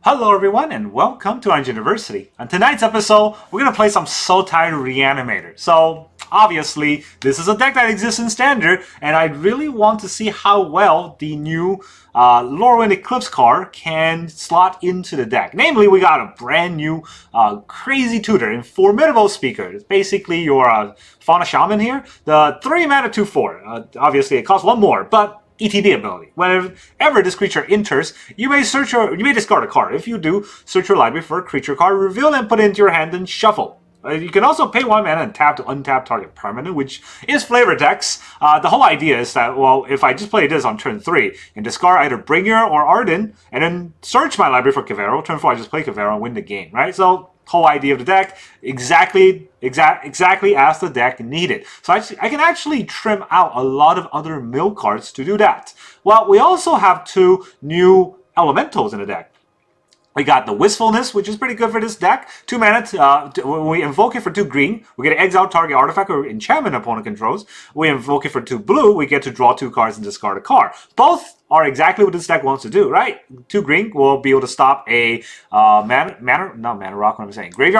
Hello everyone and welcome to Ardyn University. On tonight's episode, we're going to play some Sultai Reanimator. So, obviously, this is a deck that exists in Standard, and I really want to see how well the new Lorwyn Eclipsed card can slot into the deck. Namely, we got a brand new crazy tutor in Formidable Speaker. It's basically your Fauna Shaman here. The 3 mana 2/4. Obviously, it costs 1 more, but ETB ability. Whenever this creature enters, you may discard a card. If you do, search your library for a creature card, reveal and put it into your hand and shuffle. You can also pay 1 mana and tap to untap target permanent, which is flavor text. The whole idea is that, well, if I just play this on turn 3 and discard either Bringer or Ardyn, and then search my library for Kaevero, turn 4 I just play Kaevero and win the game, right? So, whole idea of the deck, exactly as the deck needed. So I can actually trim out a lot of other mill cards to do that. Well, we also have 2 new elementals in the deck. We got the Wistfulness, which is pretty good for this deck. 2 mana, when we invoke it for 2 green, we get to exile target artifact or enchantment opponent controls. We invoke it for 2 blue, we get to draw 2 cards and discard a card. Both are exactly what this deck wants to do, right? 2 green will be able to stop a Graveyard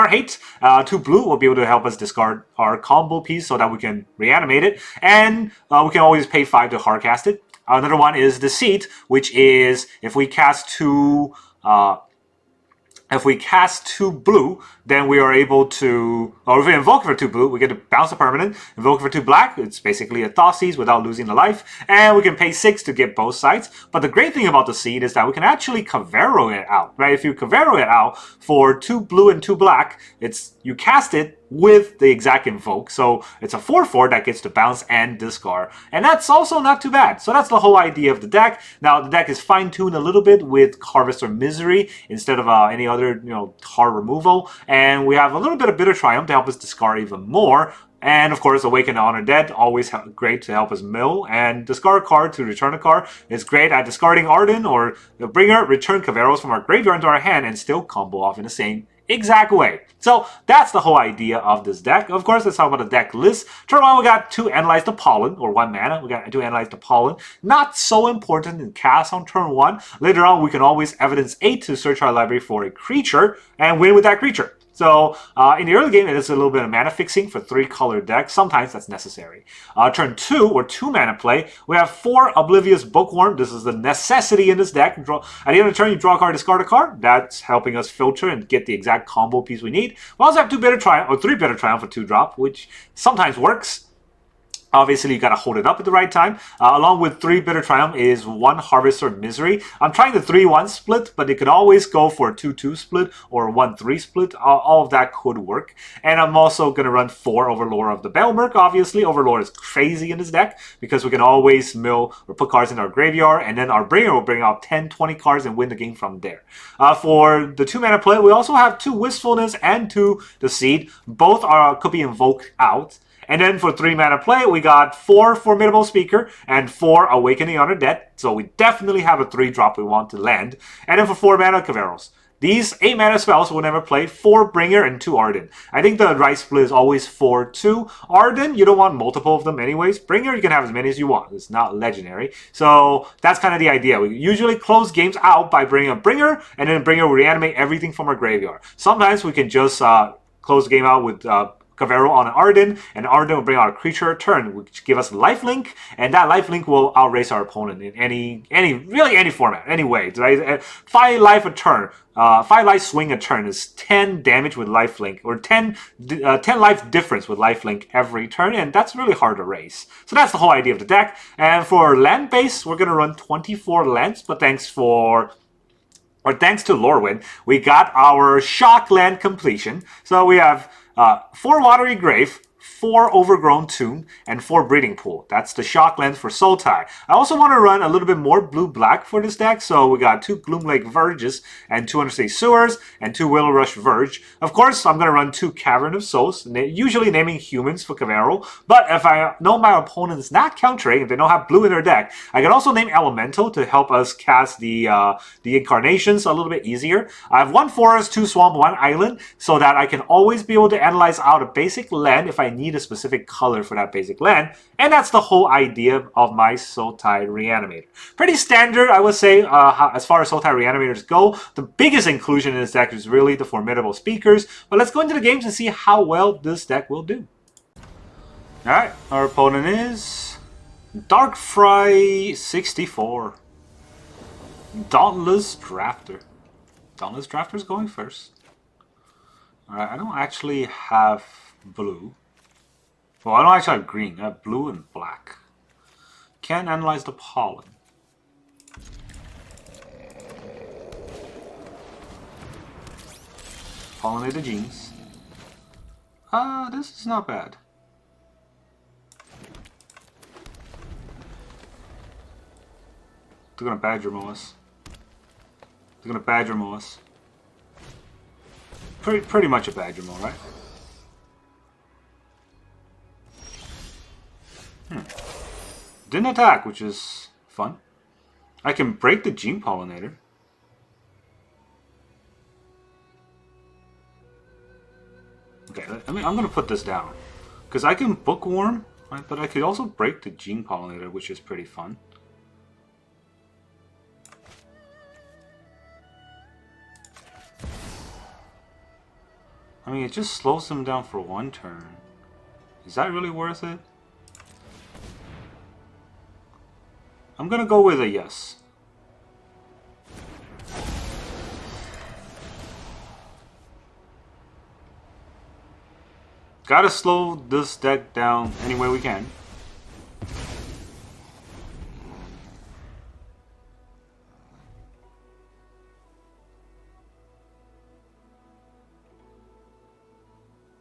Hate. 2 blue will be able to help us discard our combo piece so that we can reanimate it. And we can always pay 5 to hardcast it. Another one is Deceit, which is if we cast 2 blue, then we are able to, or if we invoke for 2 blue, we get to bounce a permanent. Invoke for 2 black, it's basically a Thoughtseize without losing the life. And we can pay 6 to get both sides. But the great thing about the Seed is that we can actually Kavaero it out, right? If you Kavaero it out for 2 blue and 2 black, you cast it with the exact invoke. So it's a 4/4 that gets to bounce and discard. And that's also not too bad. So that's the whole idea of the deck. Now the deck is fine-tuned a little bit with Harvester Misery instead of any other card removal. And we have a little bit of Bitter Triumph to help us discard even more. And of course, Awaken Honor Dead, always great to help us mill. And discard a card to return a card is great at discarding Ardyn or the Bringer, return Kaveros from our graveyard into our hand, and still combo off in the same exact way. So that's the whole idea of this deck. Of course, let's talk about the deck list. Turn 1, we got 2 Analyze the Pollen, or 1 mana. We got 2 Analyze the Pollen. Not so important in cast on turn 1. Later on, we can always evidence 8 to search our library for a creature and win with that creature. So, in the early game, it is a little bit of mana fixing for 3-color decks. Sometimes that's necessary. Turn 2, or 2 mana play, we have 4 Oblivious Bookworm. This is the necessity in this deck. At the end of the turn, you draw a card, discard a card. That's helping us filter and get the exact combo piece we need. We also have 2 Bitter Triumph, or 3 Bitter Triumph for 2-drop, which sometimes works. Obviously, you gotta hold it up at the right time. Along with 3 Bitter Triumph is 1 Harvester Misery. I'm trying the 3-1 split, but it could always go for a 2-2 split or a 1-3 split. All of that could work. And I'm also gonna run 4 Overlord of the Belmerk. Obviously, Overlord is crazy in this deck because we can always mill or put cards in our graveyard, and then our Bringer will bring out 10, 20 cards and win the game from there. For the 2 mana play, we also have 2 Wistfulness and 2 Deceit. Both could be invoked out. And then for 3 mana play, we got 4 Formidable Speaker and 4 Awakening Honor Dead. So we definitely have a 3-drop we want to land. And then for 4 mana, Kaveros. These 8 mana spells will never play 4 Bringer and 2 Ardyn. I think the right split is always 4-2. Ardyn, you don't want multiple of them anyways. Bringer, you can have as many as you want. It's not legendary. So that's kind of the idea. We usually close games out by bringing a Bringer, and then Bringer will reanimate everything from our graveyard. Sometimes we can just close the game out with Kaevero on an Ardyn, and Ardyn will bring out a creature a turn, which give us lifelink, and that lifelink will outrace our opponent in really any format, any way. Right? 5 life a turn, 5 life swing a turn is 10 damage with lifelink, or 10 life difference with lifelink every turn, and that's really hard to race. So that's the whole idea of the deck. And for land base, we're gonna run 24 lands, but thanks to Lorwyn, we got our shock land completion. So we have 4 Watery Grave, 4 Overgrown Tomb, and 4 Breeding Pool. That's the shock lens for Sultai. I also want to run a little bit more blue-black for this deck, so we got 2 Gloomlake Verges and 2 Undersea Sewers and 2 Willow Rush Verge. Of course, I'm going to run 2 Cavern of Souls, usually naming humans for Kaevero, but if I know my opponent is not countering, if they don't have blue in their deck, I can also name Elemental to help us cast the Incarnations a little bit easier. I have 1 Forest, 2 Swamp, 1 Island, so that I can always be able to analyze out a basic land if I need a specific color for that basic land, and that's the whole idea of my Sultai Reanimator. Pretty standard, I would say, as far as Sultai Reanimators go. The biggest inclusion in this deck is really the Formidable Speakers, but let's go into the games and see how well this deck will do. Alright, our opponent is Darkfry 64. Dauntless Drafter. Dauntless Drafter's going first. Alright, I don't actually have blue. Well, I don't actually have green. I have blue and black. Can't analyze the pollen. Pollinate the genes. This is not bad. They're gonna badger us. They're gonna badger us. Pretty much a badger mow, right? Didn't attack, which is fun. I can break the gene pollinator. Okay, I mean, I'm gonna put this down because I can bookworm, right? But I could also break the gene pollinator, which is pretty fun. I mean, it just slows them down for one turn. Is that really worth it? I'm gonna go with a yes. Gotta slow this deck down any way we can.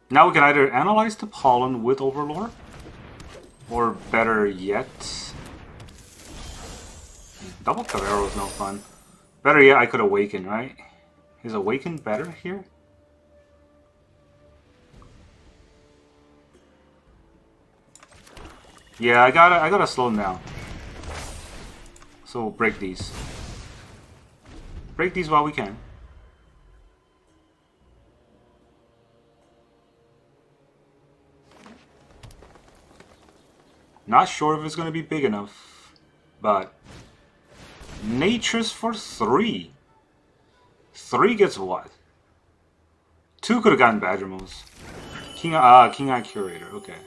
Now we can either analyze the pollen with Overlord, or better yet, double Kavaero is no fun. Better yet, I could Awaken, right? Is Awaken better here? Yeah, I gotta slow them down. So we'll break these. Break these while we can. Not sure if it's gonna be big enough, but Nature's for 3. 3 gets what? 2 could have gotten Badger Moves. King Eye Curator, okay.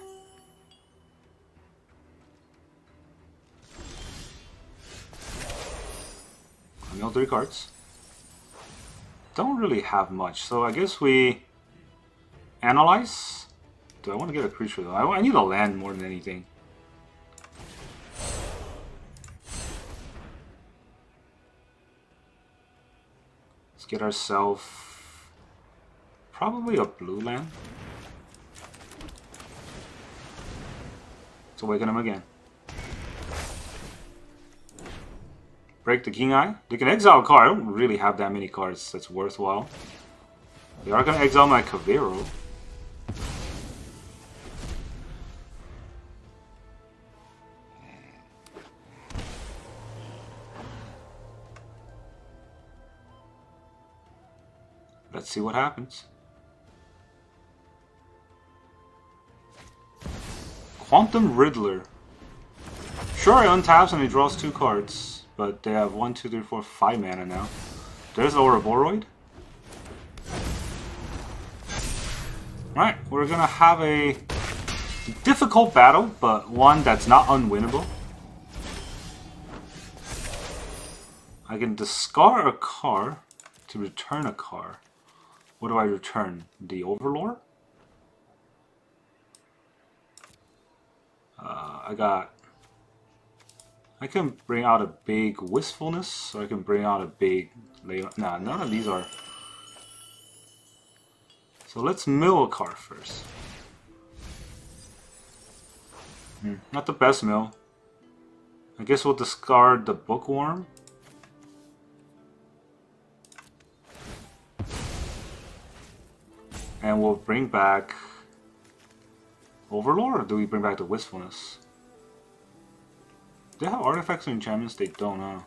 I mill 3 cards. Don't really have much, so I guess we analyze. Do I want to get a creature though? I need a land more than anything. Let's get ourselves probably a blue land. Let's awaken him again. Break the King Eye. They can exile a card. I don't really have that many cards that's worthwhile. They are going to exile my Kaevero. Let's see what happens. Quantum Riddler. Sure, it untaps and he draws 2 cards. But they have 1, 2, 3, 4, 5 mana now. There's Ouroboros. Alright, we're gonna have a difficult battle, but one that's not unwinnable. I can discard a card to return a card. What do I return? The Overlord? I can bring out a big Wistfulness, or I can bring out a big... Nah, none of these are... So let's mill a card first. Not the best mill. I guess we'll discard the Bookworm. And we'll bring back... Overlord, or do we bring back the Wistfulness? Do they have artifacts and enchantments? They don't, huh?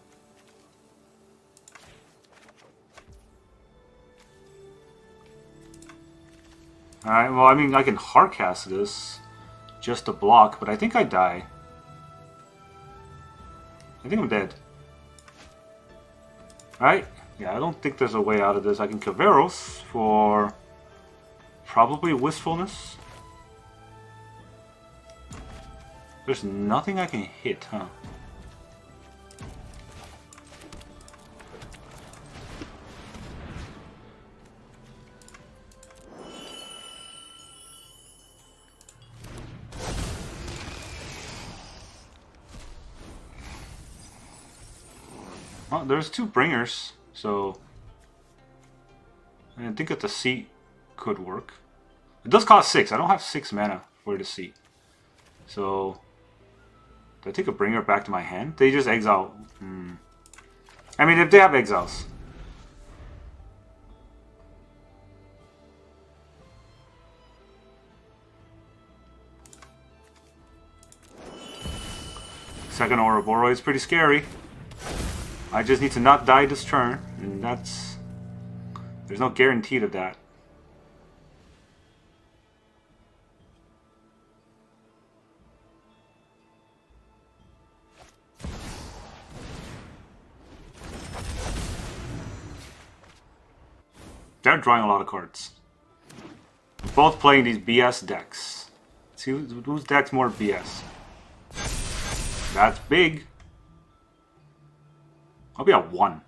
Alright, well, I mean, I can hardcast this just to block, but I think I die. I think I'm dead. Right? Yeah, I don't think there's a way out of this. I can Kavaero for probably Wistfulness. There's nothing I can hit, huh? Well, there's 2 bringers, so I think a Deceit could work. It does cost 6. I don't have 6 mana for Deceit. So, do I take a bringer back to my hand? They just exile. I mean, if they have exiles. Second Ouroboros is pretty scary. I just need to not die this turn, and that's... There's no guarantee of that. They're drawing a lot of cards. Both playing these BS decks. See whose deck's more BS. That's big. I'll be at 1.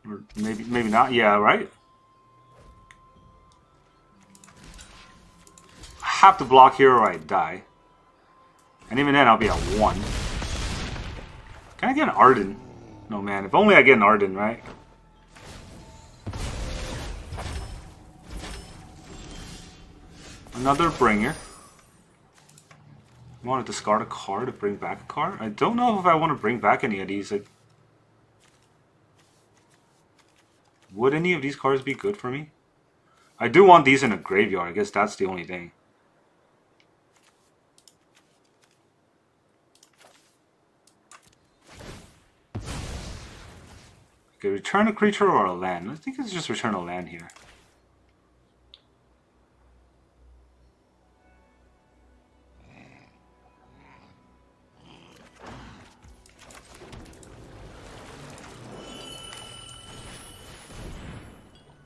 Or maybe not. Yeah, right? I have to block here or I die. And even then I'll be at 1. Can I get an Ardyn? No, man. If only I get an Ardyn, right? Another bringer. I want to discard a card to bring back a card. I don't know if I want to bring back any of these. Would any of these cards be good for me? I do want these in a graveyard. I guess that's the only thing. Okay, return a creature or a land. I think it's just return a land here.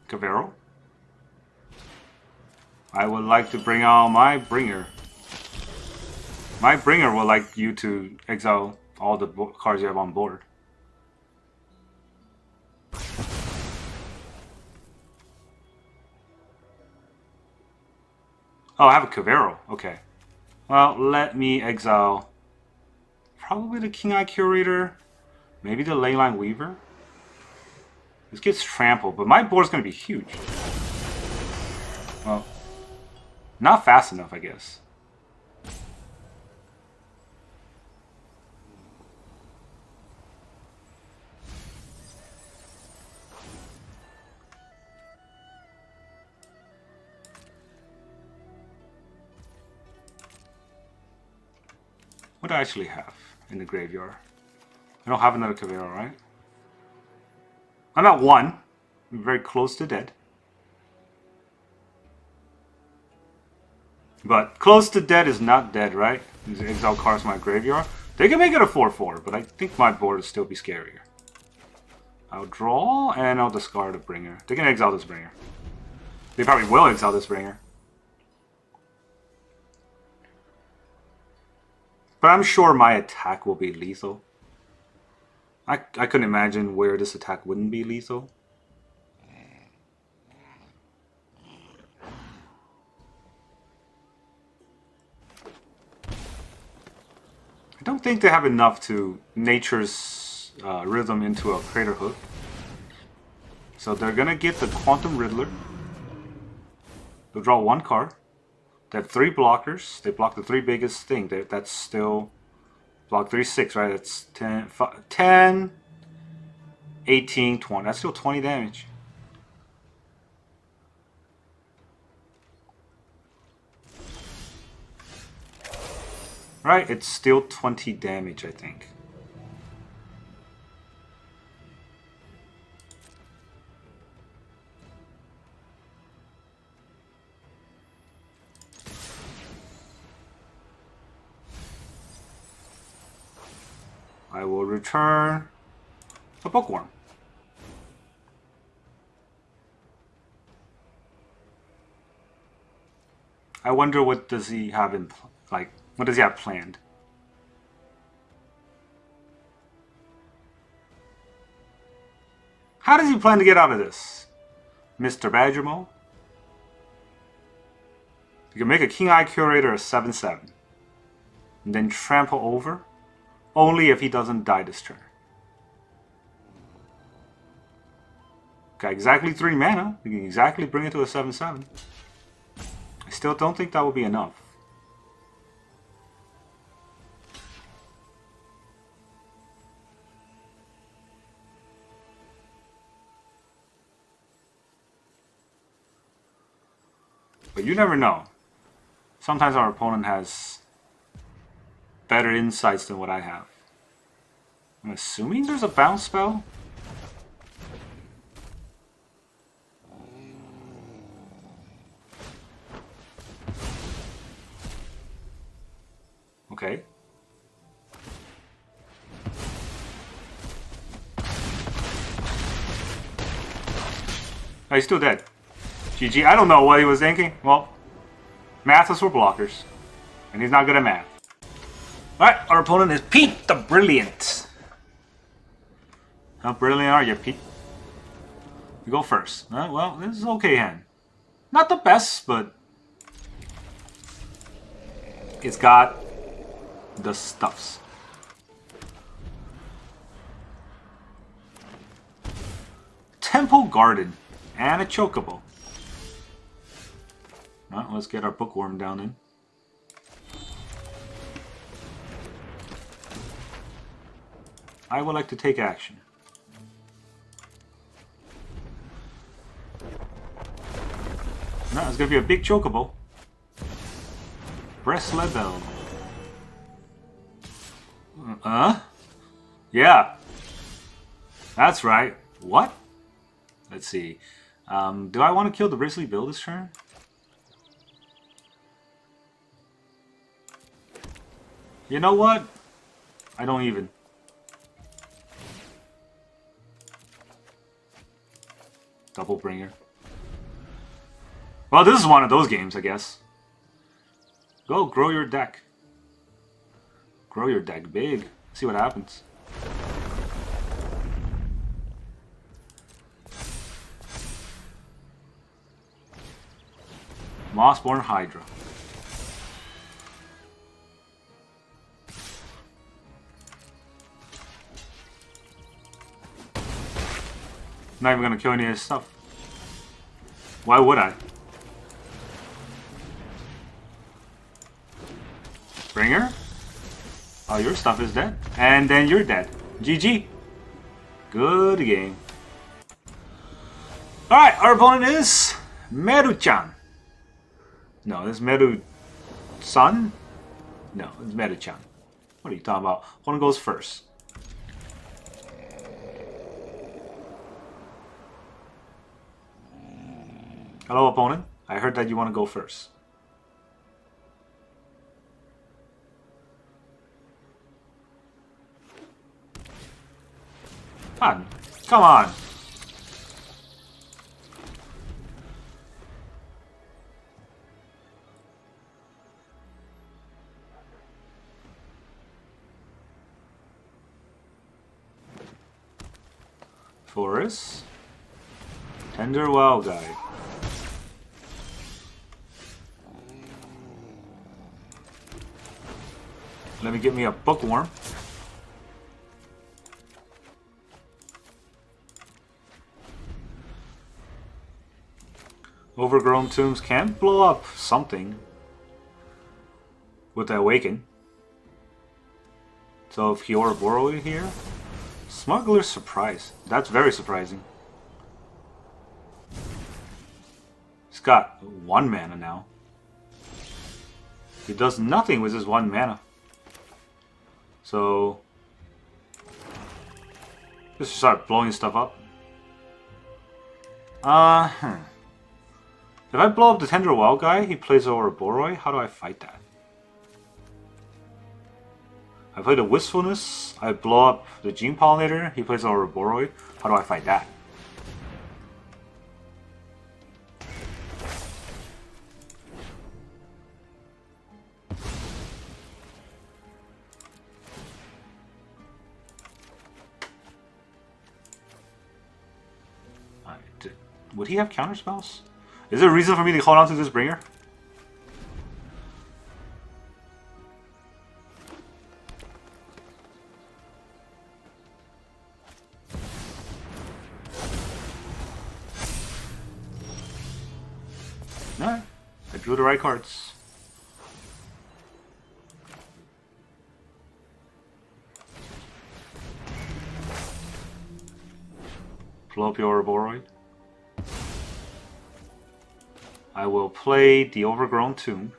Kaevero. I would like to bring out my bringer. My bringer would like you to exile all the cards you have on board. Oh, I have a Kavero. Okay. Well, let me exile probably the King-Eye Curator, maybe the Leyline Weaver. This gets trampled, but my board's going to be huge. Well, not fast enough, I guess. What do I actually have in the graveyard? I don't have another Kaevero, right? I'm at 1. I'm very close to dead. But close to dead is not dead, right? These exile cards from my graveyard. They can make it a 4/4, but I think my board would still be scarier. I'll draw, and I'll discard a bringer. They can exile this bringer. They probably will exile this bringer. But I'm sure my attack will be lethal. I couldn't imagine where this attack wouldn't be lethal. I don't think they have enough to Nature's Rhythm into a Crater Hook. So they're going to get the Quantum Riddler. They'll draw 1 card. They have 3 blockers. They block the 3 biggest thing. That's still... Block 3, 6, right? That's 10, 18, 20. That's still 20 damage. Right? It's still 20 damage, I think. I will return a Bookworm. I wonder what does he have in, like, what does he have planned? How does he plan to get out of this? Mr. Badgermo? You can make a King Eye Curator a 7/7. And then trample over. Only if he doesn't die this turn. Got exactly 3 mana. You can exactly bring it to a 7/7. I still don't think that will be enough. But you never know. Sometimes our opponent has better insights than what I have. I'm assuming there's a bounce spell? Okay. Oh, he's still dead. GG. I don't know what he was thinking. Well, math is for blockers. And he's not good at math. Alright, our opponent is Pete the Brilliant. How brilliant are you, Pete? You go first. Well, this is okay hand. Not the best, but it's got the stuffs. Temple Garden and a Chocobo. Well, let's get our Bookworm down in. I would like to take action. No, it's gonna be a big Chocobo. Press level. Yeah. That's right. What? Let's see. Do I want to kill the Grizzly Bill this turn? You know what? I don't even. Double Bringer. Well, this is one of those games, I guess. Go, grow your deck. Grow your deck big. See what happens. Mossborn Hydra. Not even gonna kill any of his stuff. Why would I? Bringer? Oh, your stuff is dead. And then you're dead. GG. Good game. Alright, our opponent is Meru-chan. No, this is Meru-san? No, it's Meru-chan. What are you talking about? Opponent goes first. Hello, opponent. I heard that you want to go first. Come on. Forest. Tender Wild Guide. Let me get me a Bookworm. Overgrown Tombs can blow up something with the Awaken. So if you're Borrow here, Smuggler's Surprise. That's very surprising. He's got 1 mana now. He does nothing with his 1 mana. So just start blowing stuff up. If I blow up the Tender Wild guy, he plays over Boroi. How do I fight that? I play the Wistfulness. I blow up the Gene Pollinator. He plays our Roboroid. How do I fight that? Would he have counter spells? Is there a reason for me to hold on to this bringer? No, I drew the right cards. Blow up your Roboroid. I will play the Overgrown Tomb.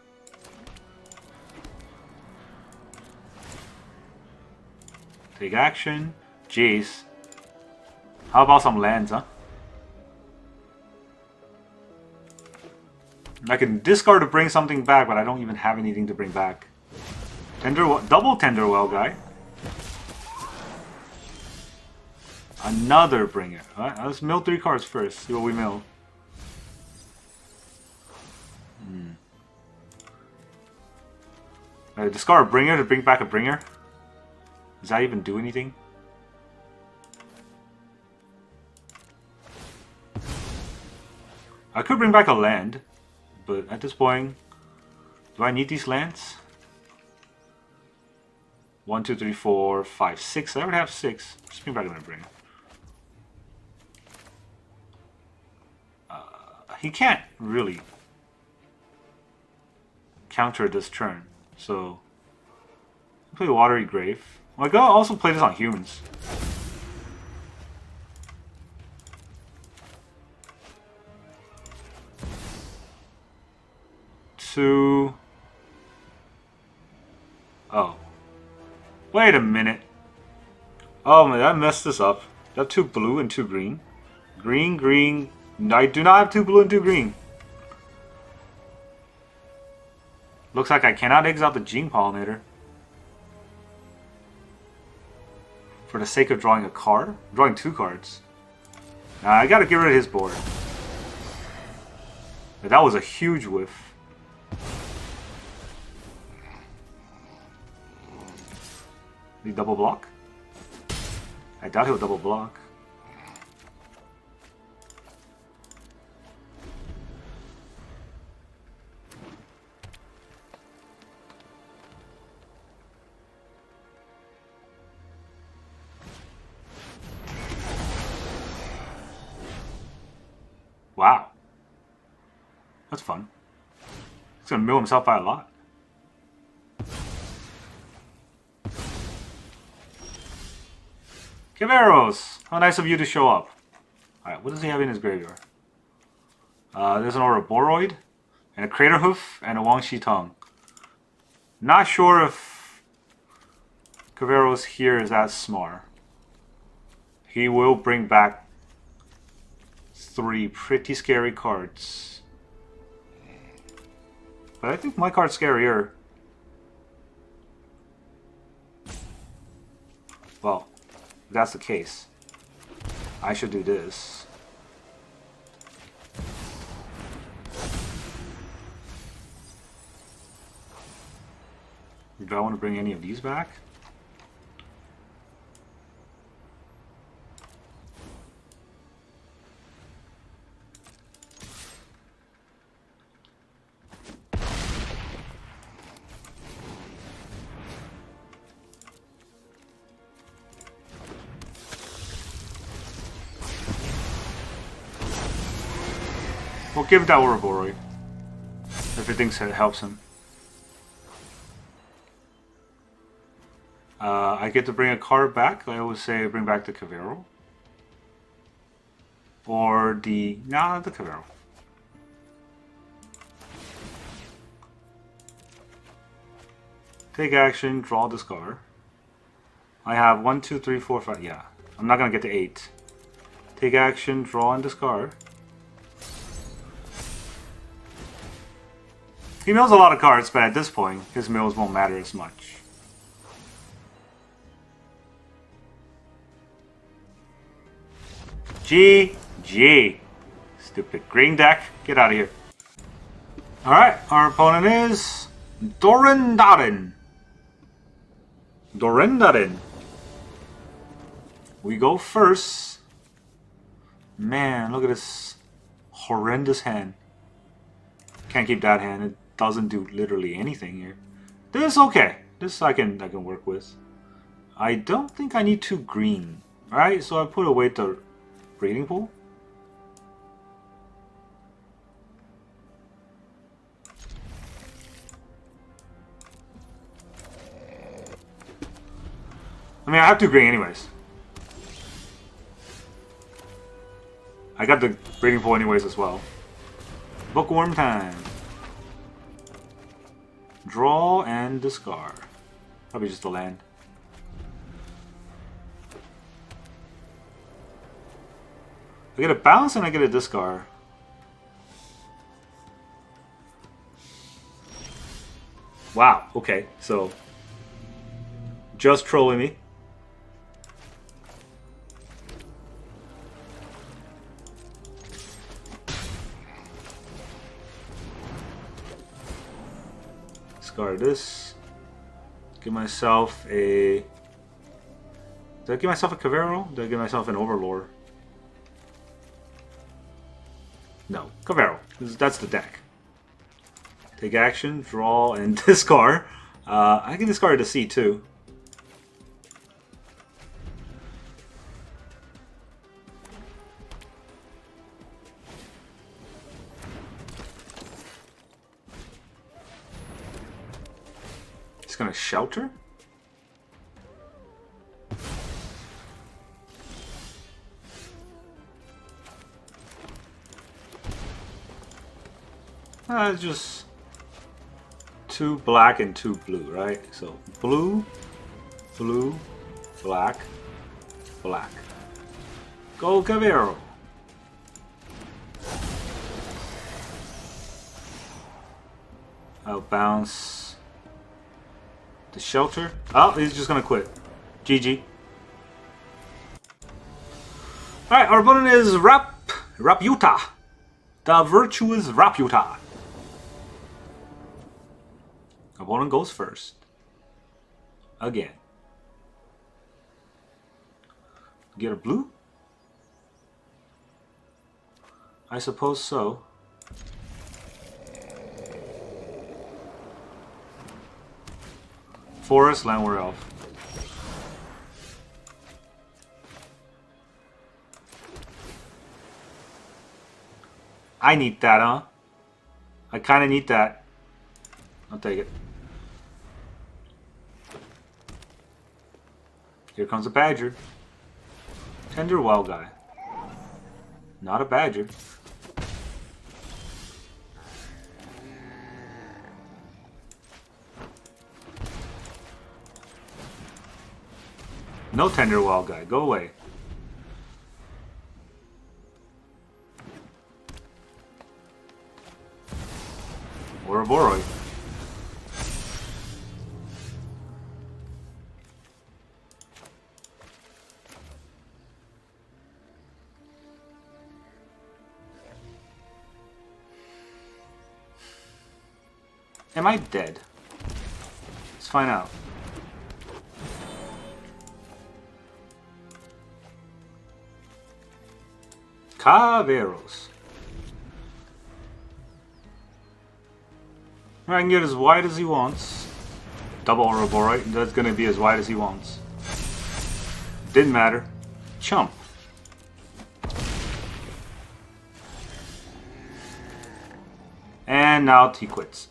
Take action. Jeez. How about some lands, huh? I can discard to bring something back, but I don't even have anything to bring back. Double Tenderwell guy. Another bringer. Alright, let's mill 3 cards first. See what we mill. Discard a bringer to bring back a bringer? Does that even do anything? I could bring back a land, but at this point, do I need these lands? 1, 2, 3, 4, 5, 6. I would have 6. Just bring back another bringer. He can't really counter this turn. So, play Watery Grave. Well, I could also play this on humans. Two. Oh. Wait a minute. Oh man, I messed this up. I have 2 blue and 2 green. Green, green. I do not have 2 blue and 2 green. Looks like I cannot exile the Gene Pollinator. For the sake of drawing a card? I'm drawing 2 cards. Nah, I gotta get rid of his board. That was a huge whiff. Did he double block? I doubt he'll double block. Wow. That's fun. He's gonna mill himself by a lot. Kaveros! How nice of you to show up. Alright, what does he have in his graveyard? There's an Ouroboros, and a Crater Hoof, and a Wangshi Tongue. Not sure if Kaveros here is that smart. He will bring back 3 pretty scary cards. But I think my card's scarier. Well, if that's the case, I should do this. Do I want to bring any of these back? We'll give that Ouroboros if he thinks it helps him. I get to bring a card back. I always say bring back the Kaevero. Or the... Nah, the Kaevero. Take action, draw, discard. I have 1, 2, 3, 4, 5. Yeah, I'm not going to get to 8. Take action, draw, and discard. He mills a lot of cards, but at this point, his mills won't matter as much. GG. Stupid green deck. Get out of here. Alright, our opponent is Ardyn. Ardyn. We go first. Man, look at this horrendous hand. Can't keep that hand. It doesn't do literally anything here. This is okay. This I can work with. I don't think I need 2 green. Alright, so I put away the breeding pool. I mean, I have 2 green anyways. I got the breeding pool anyways as well. Bookworm time. Draw and discard. Probably just a land. I get a bounce and I get a discard. Wow, okay, so just trolling me. Discard this. Give myself a... Did I give myself a Kavaero? Did I give myself an Overlord? No, Kaevero. That's the deck. Take action, draw, and discard. I can discard a Deceit too. It's gonna shelter? Just 2 black and 2 blue, right? So blue, blue, black, black. Go Kavaero. I'll bounce the shelter. Oh, he's just gonna quit. GG. Alright, our opponent is Raputa. The virtuous Raputa. Opponent goes first. Again. Get a blue? I suppose so. Forest, Landward Elf. I need that, huh? I kinda need that. I'll take it. Here comes a badger. Tender wild guy. Not a badger. No tender wild guy. Go away. Or a Boroid. Am I dead? Let's find out. Kaveros. I can get as wide as he wants. Double Ouroboros, that's gonna be as wide as he wants. Didn't matter. Chump. And now he quits.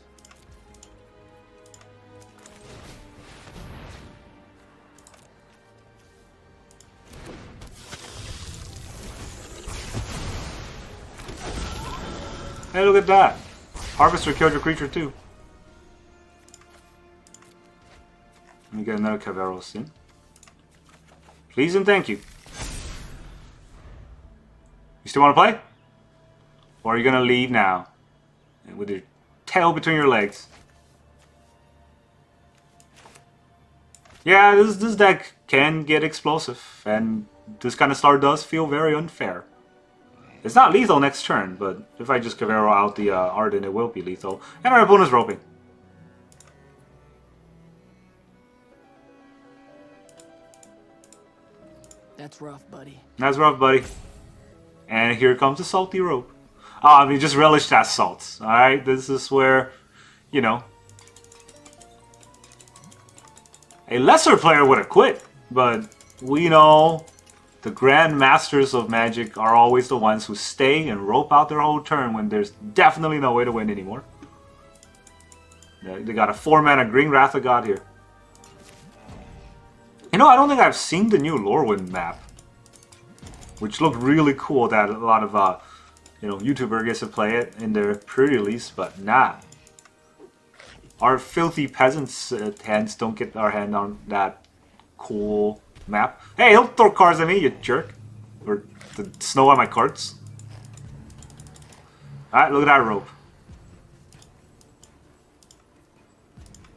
Hey, look at that. Harvester killed your creature too. Let me get another Kaevero in. Please and thank you. You still want to play? Or are you going to leave now? With your tail between your legs. Yeah, this deck can get explosive. And this kind of start does feel very unfair. It's not lethal next turn, but if I just Kavaero out the Ardyn, it will be lethal. And our opponent's roping. That's rough, buddy. That's rough, buddy. And here comes the salty rope. I mean, just relish that salt. Alright, this is where, you know, a lesser player would have quit. But we know the Grand Masters of Magic are always the ones who stay and rope out their whole turn when there's definitely no way to win anymore. Yeah, they got a 4-mana Green Wrath of God here. You know, I don't think I've seen the new Lorwyn map, which looked really cool that a lot of, you know, YouTuber gets to play it in their pre-release, but nah. Our filthy peasants' hands don't get our hand on that cool map. Hey, don't throw cards at me, you jerk. Or the snow on my cards. Alright, look at that rope.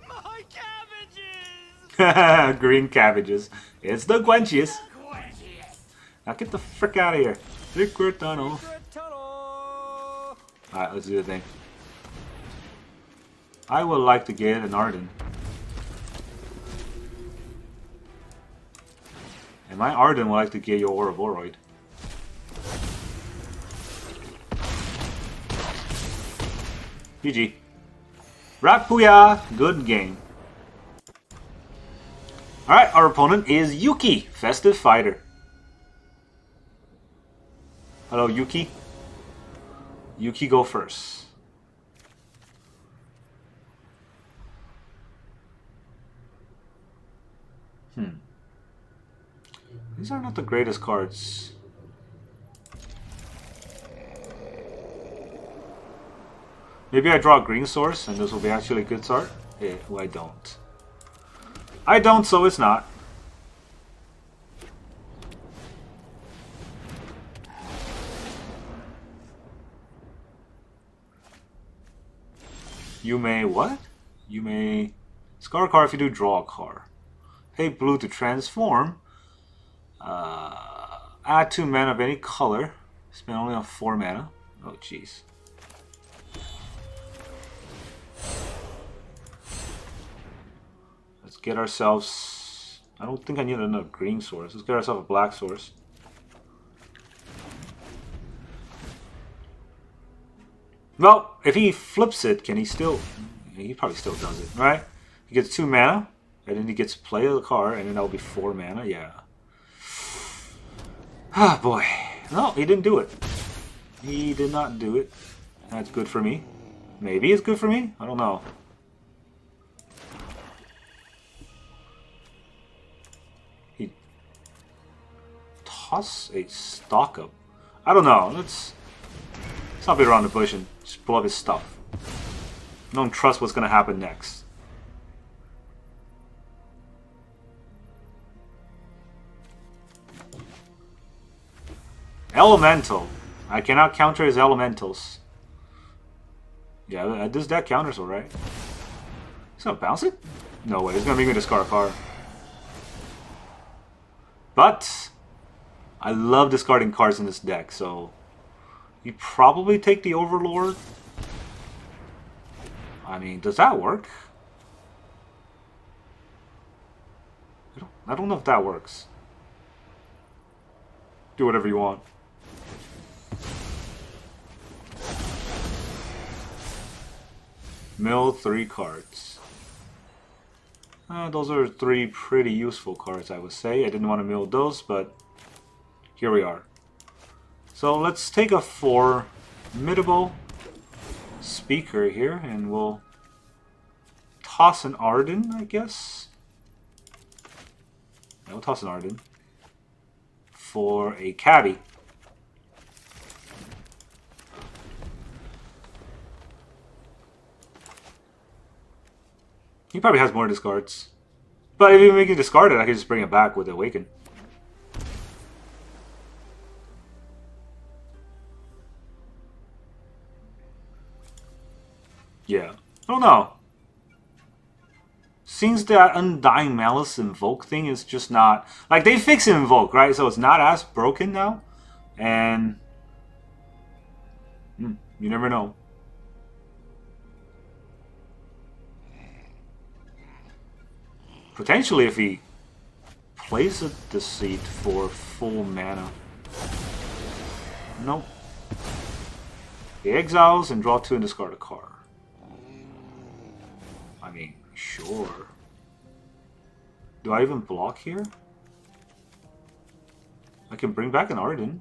My cabbages! Green cabbages. It's the Gwenchius. Now get the frick out of here. Secret tunnel. Alright, let's do the thing. I would like to get an Ardyn. And my Ardyn would like to get your Ouroboros. GG. Rapuya, good game. Alright, our opponent is Yuki, Festive Fighter. Hello, Yuki. Yuki, go first. These are not the greatest cards. Maybe I draw a green source and this will be actually a good start? Yeah, well, I don't. I don't, so it's not. You may what? You may scar a card if you do draw a card. Pay blue to transform. Add 2 mana of any color. Spend only on 4 mana. Oh, jeez. Let's get ourselves... I don't think I need another green source. Let's get ourselves a black source. Well, if he flips it, can he still... He probably still does it, right? He gets 2 mana, and then he gets to play the card, and then that'll be 4 mana, yeah. Ah, boy. No, he didn't do it. He did not do it. That's good for me. Maybe it's good for me? I don't know. He toss a stock up. I don't know. Let's not beat around the bush and just pull up his stuff. I don't trust what's going to happen next. Elemental. I cannot counter his elementals. Yeah, this deck counters alright. He's gonna bounce it? No way, he's gonna make me discard a card. But I love discarding cards in this deck, so you probably take the Overlord. I mean, does that work? I don't know if that works. Do whatever you want. Mill 3 cards. Those are 3 pretty useful cards, I would say. I didn't want to mill those, but here we are. So let's take a Formidable Speaker here, and we'll toss an Ardyn, I guess. Yeah, we'll toss an Ardyn for a Cavi. He probably has more discards. But if you make it discarded, I can just bring it back with Awaken. Yeah. I don't know. Seems that Undying Malice Invoke thing is just not... Like, they fixed Invoke, right? So it's not as broken now. And You never know. Potentially if he plays a Deceit for full mana. Nope. He exiles and draw 2 and discard a card. I mean, sure. Do I even block here? I can bring back an Ardyn.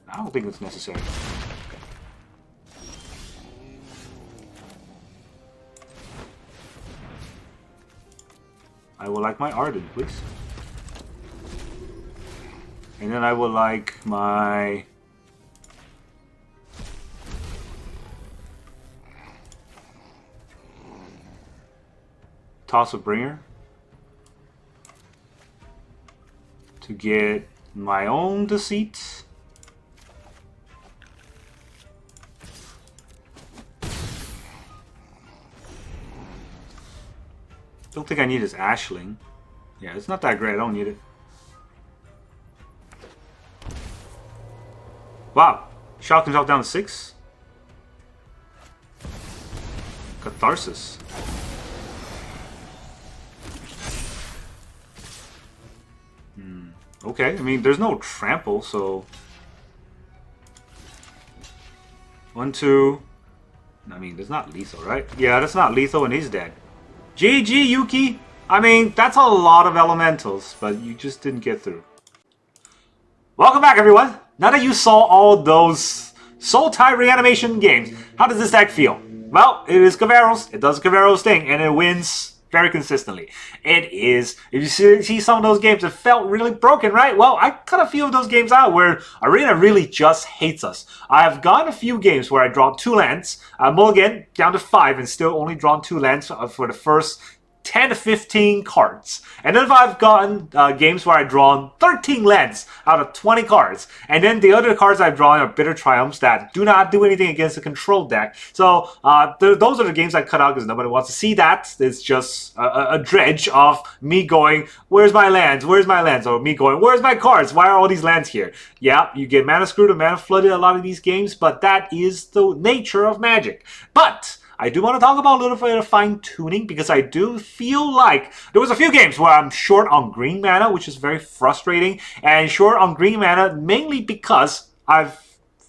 I don't think it's necessary. I would like my Ardyn, please. And then I would like my... Toss of Bringer. To get my own Deceit. Don't think I need his Ashling. Yeah, it's not that great. I don't need it. Wow. Shocked himself down to 6. Catharsis. Okay, I mean, there's no trample, so... 1, 2... I mean, that's not lethal, right? Yeah, that's not lethal and he's dead. GG, Yuki! I mean, that's a lot of elementals, but you just didn't get through. Welcome back, everyone! Now that you saw all those Sultai Reanimation games, how does this deck feel? Well, it is Kavero's, it does Kavero's thing, and it wins very consistently. It is, if you see some of those games, it felt really broken, right? Well, I cut a few of those games out where Arena really just hates us. I've gone a few games where I draw 2 lands, mulligan down to 5, and still only drawn 2 lands for the first 10 to 15 cards. And then if I've gotten games where I've drawn 13 lands out of 20 cards, and then the other cards I've drawn are Bitter Triumphs that do not do anything against the control deck. So those are the games I cut out because nobody wants to see that. It's just a dredge of me going, where's my lands? Where's my lands? Or me going, where's my cards? Why are all these lands here? Yeah, you get mana screwed and mana flooded a lot of these games, but that is the nature of Magic. But I do want to talk about a little bit of fine-tuning because I do feel like there was a few games where I'm short on green mana, which is very frustrating, and short on green mana mainly because I've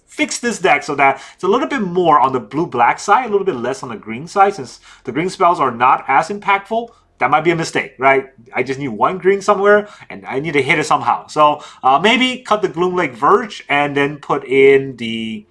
fixed this deck so that it's a little bit more on the blue-black side, a little bit less on the green side, since the green spells are not as impactful. That might be a mistake, right? I just need 1 green somewhere, and I need to hit it somehow. So maybe cut the Gloomlake Verge and then put in the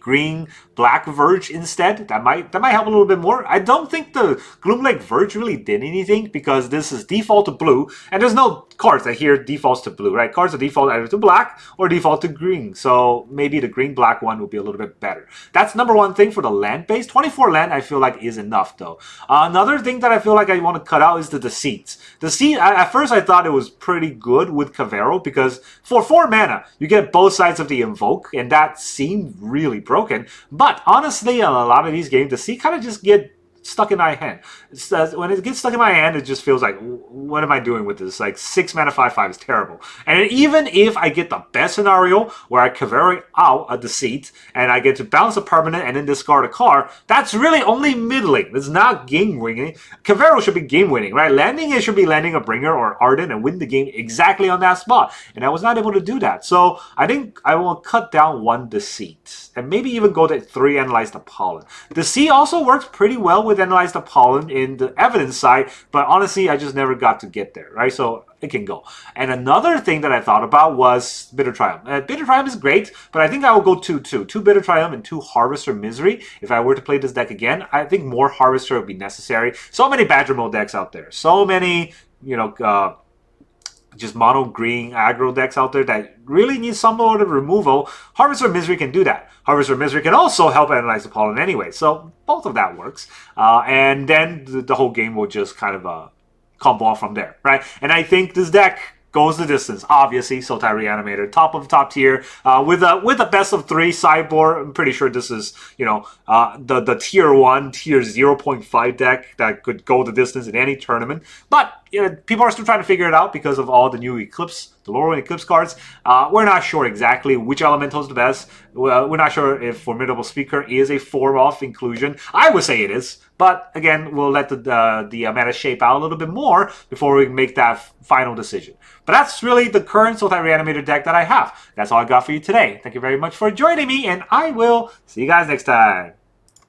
green-black Verge instead. That might help a little bit more. I don't think the Gloomlake Verge really did anything because this is default to blue, and there's no cards that here defaults to blue, right? Cards are default either to black or default to green, so maybe the green-black one will be a little bit better. That's number one thing for the land base. 24 land I feel like is enough though. Another thing that I feel like I want to cut out is the Deceit. Deceit, at first I thought it was pretty good with Kaevero because for 4 mana, you get both sides of the Invoke, and that seemed really broken. But honestly, in a lot of these games, Deceit kind of just get stuck in my hand. When it gets stuck in my hand, it just feels like, what am I doing with this? Like 6 mana 5/5 is terrible. And even if I get the best scenario where I Kavaero out a Deceit and I get to bounce a permanent and then discard a card, that's really only middling. It's not game winning. Kavaero should be game winning, right? Landing it should be landing a Bringer or Ardyn and win the game exactly on that spot. And I was not able to do that. So I think I will cut down 1 Deceit and maybe even go to 3 Analyze the Pollen. Deceit also works pretty well with Analyze the Pollen in the evidence side, but honestly, I just never got to get there, right? So it can go. And another thing that I thought about was Bitter Triumph. Bitter Triumph is great, but I think I will go 2-2. 2 Bitter Triumph and 2 Harvester Misery. If I were to play this deck again, I think more Harvester would be necessary. So many Badger Mode decks out there. So many, just mono green aggro decks out there that really need some sort of removal. Harvester Misery can do that. Harvester Misery can also help Analyze the Pollen anyway. So both of that works. And then the whole game will just kind of combo off from there, right? And I think this deck goes the distance. Obviously, Sultai Reanimator, top of the top tier, with a best of 3 sideboard. I'm pretty sure this is, the tier 1, tier 0.5 deck that could go the distance in any tournament. But people are still trying to figure it out because of all the new Eclipse, the Lorwyn Eclipsed cards. We're not sure exactly which elemental is the best. We're not sure if Formidable Speaker is a form of inclusion. I would say it is, but again, we'll let the meta shape out a little bit more before we make that final decision. But that's really the current Sultai Reanimator deck that I have. That's all I got for you today. Thank you very much for joining me, and I will see you guys next time.